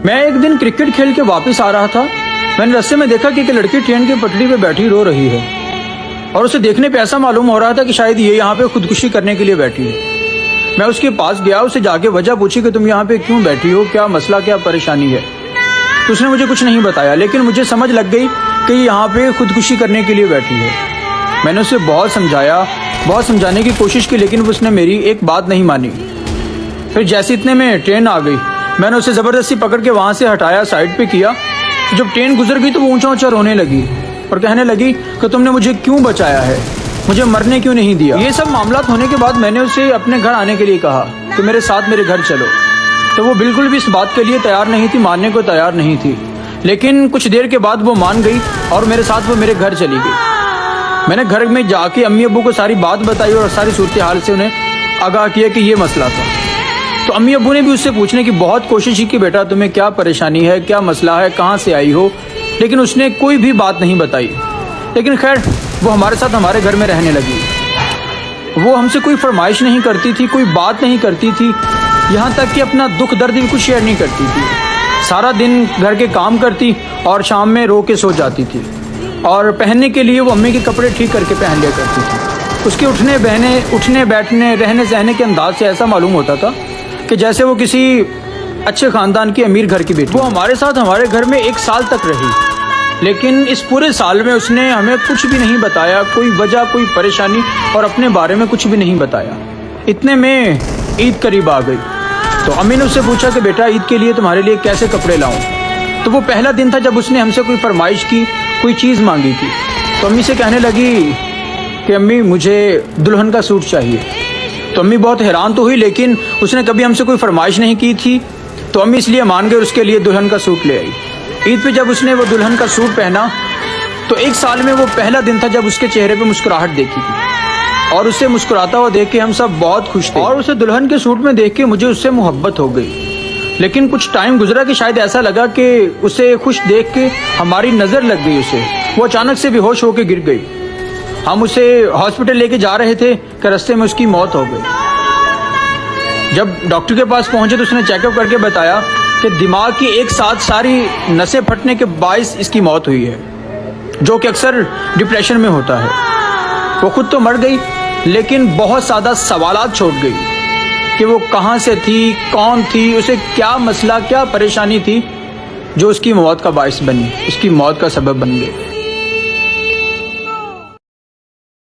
میں ایک دن کرکٹ کھیل کے واپس آ رہا تھا. میں نے رستے میں دیکھا کہ ایک لڑکی ٹرین کی پٹری پہ بیٹھی رو رہی ہے اور اسے دیکھنے پہ ایسا معلوم ہو رہا تھا کہ شاید یہ یہاں پہ خودکشی کرنے کے لیے بیٹھی ہے. میں اس کے پاس گیا, اسے جا کے وجہ پوچھی کہ تم یہاں پہ کیوں بیٹھی ہو, کیا مسئلہ, کیا پریشانی ہے. تو اس نے مجھے کچھ نہیں بتایا, لیکن مجھے سمجھ لگ گئی کہ یہ یہاں پہ خودکشی کرنے کے لیے بیٹھی ہے. میں نے اسے بہت سمجھایا, بہت سمجھانے کی کوشش کی, لیکن اس نے میری ایک بات نہیں مانی. پھر جیسے اتنے میں ٹرین آ گئی, میں نے اسے زبردستی پکڑ کے وہاں سے ہٹایا, سائڈ پہ کیا. جب ٹرین گزر گئی تو وہ اونچا اونچا رونے لگی اور کہنے لگی کہ تم نے مجھے کیوں بچایا ہے, مجھے مرنے کیوں نہیں دیا. یہ سب معاملات ہونے کے بعد میں نے اسے اپنے گھر آنے کے لیے کہا کہ میرے ساتھ میرے گھر چلو. تو وہ بالکل بھی اس بات کے لیے تیار نہیں تھی, ماننے کو تیار نہیں تھی. لیکن کچھ دیر کے بعد وہ مان گئی اور میرے ساتھ وہ میرے گھر چلی گئی. میں نے گھر میں جا کے امی ابو کو ساری بات بتائی اور ساری صورتحال سے انہیں آگاہ کیا کہ یہ مسئلہ تھا. تو امی ابو نے بھی اس سے پوچھنے کی بہت کوشش کی کہ بیٹا تمہیں کیا پریشانی ہے, کیا مسئلہ ہے, کہاں سے آئی ہو, لیکن اس نے کوئی بھی بات نہیں بتائی. لیکن خیر وہ ہمارے ساتھ ہمارے گھر میں رہنے لگی. وہ ہم سے کوئی فرمائش نہیں کرتی تھی, کوئی بات نہیں کرتی تھی, یہاں تک کہ اپنا دکھ درد بھی کچھ شیئر نہیں کرتی تھی. سارا دن گھر کے کام کرتی اور شام میں رو کے سو جاتی تھی. اور پہننے کے لیے وہ امی کے کپڑے ٹھیک کر کے پہن لیا کرتی تھی. اس کے اٹھنے بیٹھنے رہنے سہنے کے انداز سے ایسا معلوم ہوتا تھا کہ جیسے وہ کسی اچھے خاندان کی امیر گھر کی بیٹی. وہ ہمارے ساتھ ہمارے گھر میں 1 سال تک رہی, لیکن اس پورے سال میں اس نے ہمیں کچھ بھی نہیں بتایا, کوئی وجہ, کوئی پریشانی, اور اپنے بارے میں کچھ بھی نہیں بتایا. اتنے میں عید قریب آ گئی تو امی نے اس سے پوچھا کہ بیٹا عید کے لیے تمہارے لیے کیسے کپڑے لاؤں. تو وہ پہلا دن تھا جب اس نے ہم سے کوئی فرمائش کی, کوئی چیز مانگی تھی. تو امی سے کہنے لگی کہ امی مجھے دلہن کا سوٹ چاہیے. تو امی بہت حیران تو ہوئی, لیکن اس نے کبھی ہم سے کوئی فرمائش نہیں کی تھی, تو امی اس لیے مان گئے, اس کے لیے دلہن کا سوٹ لے آئی. عید پہ جب اس نے وہ دلہن کا سوٹ پہنا تو 1 سال میں وہ پہلا دن تھا جب اس کے چہرے پہ مسکراہٹ دیکھی تھی, اور اسے مسکراتا ہوا دیکھ کے ہم سب بہت خوش تھے. اور اسے دلہن کے سوٹ میں دیکھ کے مجھے اس سے محبت ہو گئی. لیکن کچھ ٹائم گزرا کہ شاید ایسا لگا کہ اسے خوش دیکھ کے ہماری نظر لگ گئی اسے. وہ اچانک سے بے ہوش ہو کے گر گئی. ہم اسے ہاسپٹل لے کے جا رہے تھے کہ رستے میں اس کی موت ہو گئی. جب ڈاکٹر کے پاس پہنچے تو اس نے چیک اپ کر کے بتایا کہ دماغ کی ایک ساتھ ساری نسیں پھٹنے کے باعث اس کی موت ہوئی ہے, جو کہ اکثر ڈپریشن میں ہوتا ہے. وہ خود تو مر گئی, لیکن بہت زیادہ سوالات چھوڑ گئی کہ وہ کہاں سے تھی, کون تھی, اسے کیا مسئلہ, کیا پریشانی تھی جو اس کی موت کا باعث بنی, اس کی موت کا سبب بن گئی.